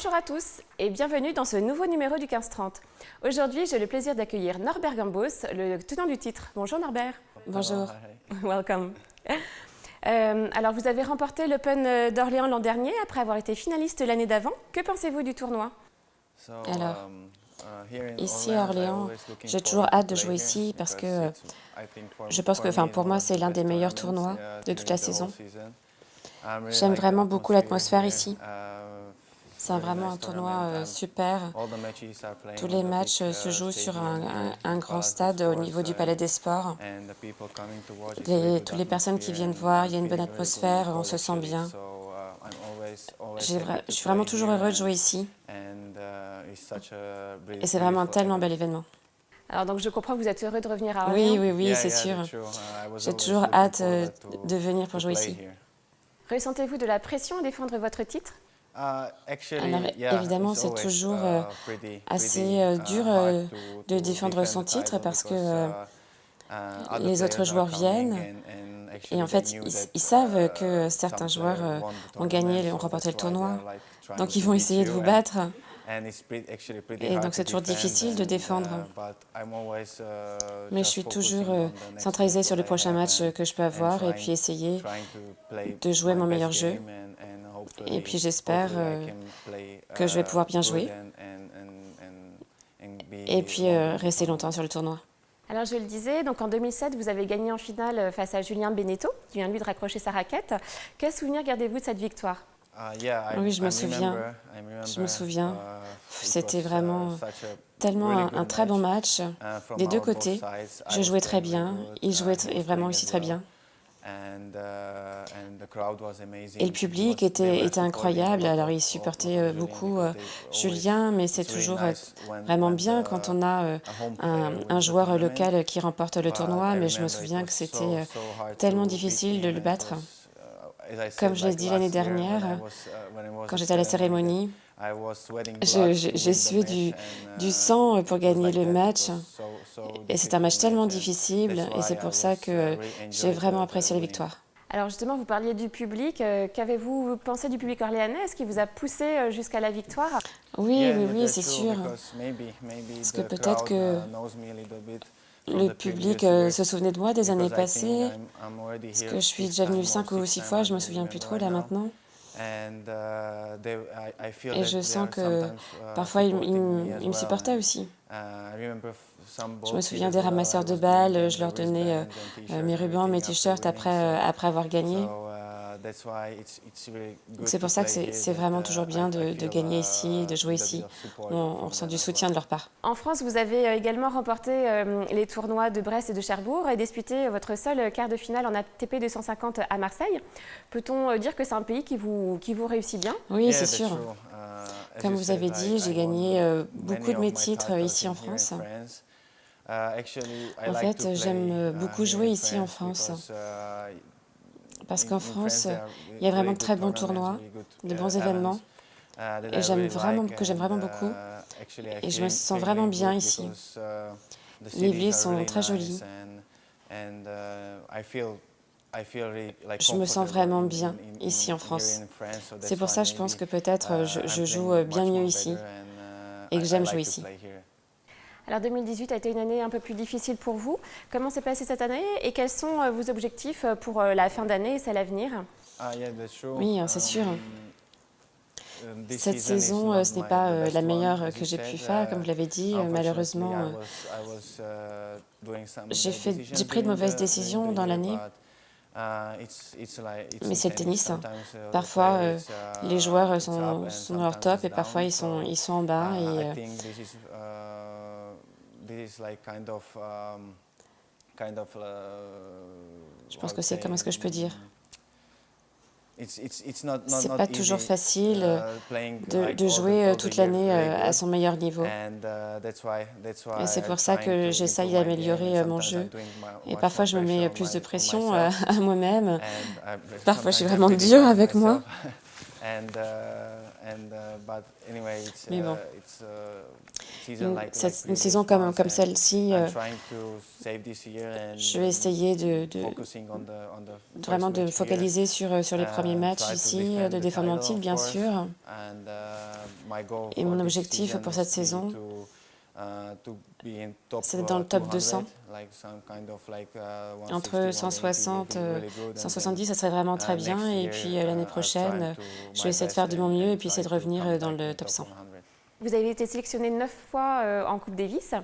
Bonjour à tous et bienvenue dans ce nouveau numéro du 15-30. Aujourd'hui, j'ai le plaisir d'accueillir Norbert Gambos, le tenant du titre. Bonjour Norbert. Bonjour. Welcome. Alors, vous avez remporté l'Open d'Orléans l'an dernier après avoir été finaliste l'année d'avant. Que pensez-vous du tournoi? Alors, ici à Orléans, j'ai toujours hâte de jouer ici parce que je pense que pour moi, c'est l'un des meilleurs tournois de toute la saison. J'aime vraiment beaucoup l'atmosphère ici. C'est vraiment un tournoi super. Tous les matchs se jouent sur un grand stade au niveau du Palais des Sports. Toutes les personnes qui viennent voir, il y a une bonne atmosphère, on se sent bien. Je suis vraiment toujours heureux de jouer ici. Et c'est vraiment un tellement bel événement. Alors donc je comprends que vous êtes heureux de revenir à Orléans. Oui, c'est sûr. J'ai toujours hâte de venir pour jouer ici. Ressentez-vous de la pression à défendre votre titre? Alors évidemment, c'est toujours assez dur de défendre son titre parce que les autres joueurs viennent et en fait, ils savent que certains joueurs ont gagné, ont remporté le tournoi, donc ils vont essayer de vous battre. Et donc c'est toujours difficile de défendre. Mais je suis toujours centralisée sur les prochains matchs que je peux avoir et puis essayer de jouer mon meilleur jeu. Et puis j'espère que je vais pouvoir bien jouer et puis rester longtemps sur le tournoi. Alors je le disais, donc en 2007, vous avez gagné en finale face à Julien Benneteau, qui vient lui de raccrocher sa raquette. Quel souvenir gardez-vous de cette victoire? Oui, je me souviens. C'était vraiment tellement un très bon match des deux côtés. Je jouais très bien, il jouait vraiment aussi très bien. Et le public était incroyable, alors il supportait beaucoup Julien, mais c'est toujours vraiment bien quand on a un joueur local qui remporte le tournoi, mais je me souviens que c'était tellement difficile de le battre. Comme je l'ai dit l'année dernière, quand j'étais à la cérémonie, j'ai sué du sang pour gagner le match. Et c'est un match tellement difficile et c'est pour ça que j'ai vraiment apprécié la victoire. Alors justement, vous parliez du public. Qu'avez-vous pensé du public orléanais? Est-ce qu'il vous a poussé jusqu'à la victoire? Oui, c'est sûr. Parce que peut-être que le public se souvenait de moi des années passées. Parce que je suis déjà venue 5 ou 6 fois, je ne me souviens plus trop là maintenant. Et je sens que parfois ils me supportaient aussi. Je me souviens des ramasseurs de balles, je leur donnais mes rubans, mes t-shirts après avoir gagné. C'est pour ça que c'est vraiment toujours bien de gagner ici, de jouer ici. On ressent du soutien de leur part. En France, vous avez également remporté les tournois de Brest et de Cherbourg et disputé votre seul quart de finale en ATP 250 à Marseille. Peut-on dire que c'est un pays qui vous réussit bien? Oui, c'est sûr. Comme vous avez dit, j'ai gagné beaucoup de mes titres ici en France. En fait, j'aime beaucoup jouer ici en France. Parce qu'en France, il y a vraiment de très bons tournois, de bons événements, et que j'aime vraiment beaucoup. Et je me sens vraiment bien ici. Les villes sont très jolies. Je me sens vraiment bien ici en France. C'est pour ça que je pense que peut-être je joue bien mieux ici et que j'aime jouer ici. Alors 2018 a été une année un peu plus difficile pour vous. Comment s'est passée cette année et quels sont vos objectifs pour la fin d'année et celle à venir? Oui, c'est sûr. Cette saison, ce n'est pas la meilleure que j'ai pu faire, comme vous l'avez dit. Malheureusement, j'ai pris de mauvaises décisions dans l'année. Mais c'est le tennis. Parfois, les joueurs sont dans leur top et parfois ils sont en bas. Je pense que c'est, comment est-ce que je peux dire? C'est pas toujours facile de jouer toute l'année à son meilleur niveau. Et c'est pour ça que j'essaye d'améliorer mon jeu. Et parfois, je me mets plus de pression à moi-même. Parfois, je suis vraiment dure avec moi. Mais bon, une saison comme celle-ci, je vais essayer vraiment de me focaliser sur les premiers matchs ici, de défendre mon titre, bien sûr. Et mon objectif pour cette saison, c'est d'être dans le top 200. Entre 160 et 170, ça serait vraiment très bien. Et puis l'année prochaine, je vais essayer de faire de mon mieux et puis essayer de revenir dans le top 100. Vous avez été sélectionné 9 fois en Coupe Davis.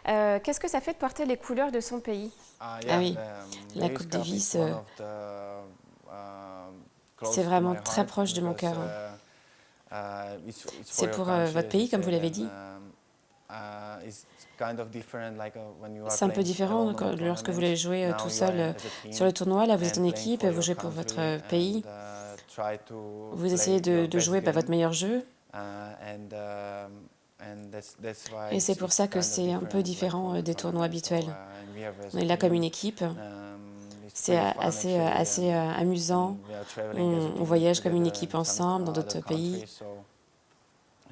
Qu'est-ce que ça fait de porter les couleurs de son pays? Ah oui, la Coupe Davis, c'est vraiment très proche de mon cœur. C'est pour votre pays, comme vous l'avez dit. C'est un peu différent lorsque vous voulez jouer tout seul sur le tournoi. Là, vous êtes en équipe, vous jouez pour votre pays. Vous essayez de jouer votre meilleur jeu. Et c'est pour ça que c'est un peu différent des tournois habituels. On est là comme une équipe. C'est assez amusant. On voyage comme une équipe ensemble dans d'autres pays.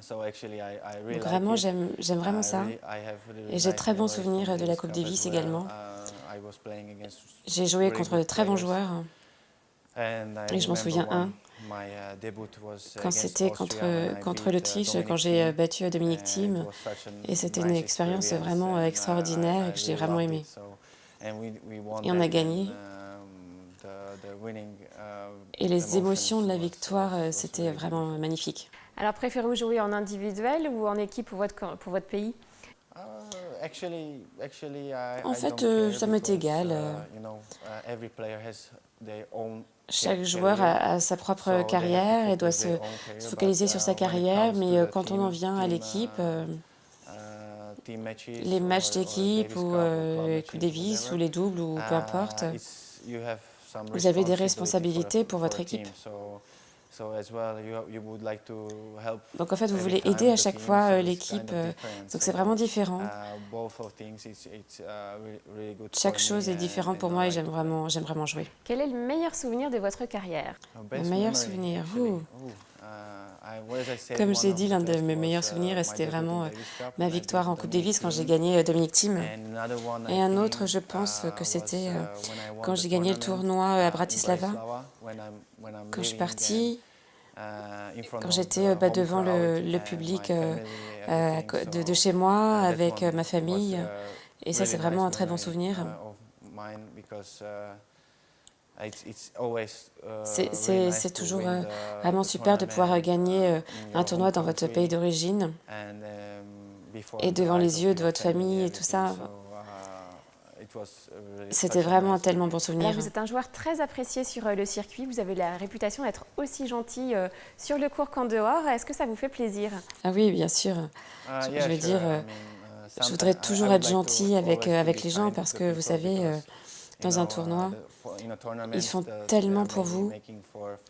Donc vraiment, j'aime vraiment ça. Et j'ai très bons souvenirs de la Coupe Davis également. J'ai joué contre de très bons joueurs. Et je m'en souviens un, quand c'était contre l'Autriche, quand j'ai battu Dominic Thiem. Et c'était une expérience vraiment extraordinaire et que j'ai vraiment aimé. Et on a gagné. Et les émotions de la victoire, c'était vraiment magnifique. Alors, préférez-vous jouer en individuel ou en équipe pour votre pays? En fait, ça m'est égal. Chaque joueur a sa propre carrière et doit se focaliser sur sa carrière, mais quand on en vient à l'équipe, les matchs d'équipe ou les Coupe Davis ou les doubles ou peu importe, vous avez des responsabilités pour votre équipe. Donc en fait, vous voulez aider à chaque fois l'équipe, donc c'est vraiment différent. Chaque chose est différente pour moi et j'aime vraiment jouer. Quel est le meilleur souvenir de votre carrière? Mon meilleur souvenir, comme j'ai dit, l'un de mes meilleurs souvenirs, c'était vraiment ma victoire en Coupe Davis quand j'ai gagné Dominic Thiem. Et un autre, je pense que c'était quand j'ai gagné le tournoi à Bratislava, quand je suis partie, quand j'étais devant le public de chez moi avec ma famille. Et ça, c'est vraiment un très bon souvenir. C'est toujours vraiment super de pouvoir gagner un tournoi dans votre pays d'origine et devant les yeux de votre famille et tout ça. C'était vraiment un tellement bon souvenir. Alors, vous êtes un joueur très apprécié sur le circuit. Vous avez la réputation d'être aussi gentil sur le court qu'en dehors. Est-ce que ça vous fait plaisir? Ah oui, bien sûr. Je veux dire, je voudrais toujours être gentil avec les gens parce que, vous savez, dans un tournoi, ils font tellement pour vous,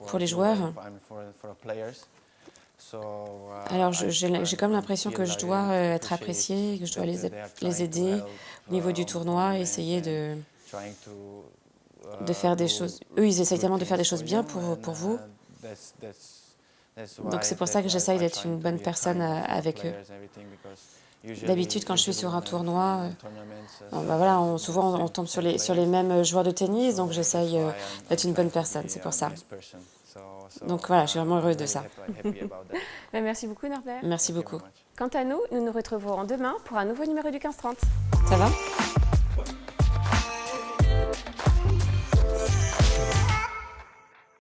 pour les joueurs. Alors, j'ai comme l'impression que je dois être appréciée, que je dois les aider au niveau du tournoi, essayer de faire des choses. Eux, ils essayent tellement de faire des choses bien pour vous. Donc, c'est pour ça que j'essaye d'être une bonne personne avec eux. D'habitude, quand je suis sur un tournoi, voilà, souvent on tombe sur les mêmes joueurs de tennis, donc j'essaye d'être une bonne personne, c'est pour ça. Donc voilà, je suis vraiment heureuse de ça. Merci beaucoup, Norbert. Merci beaucoup. Quant à nous, nous nous retrouverons demain pour un nouveau numéro du 15-30. Ça va ?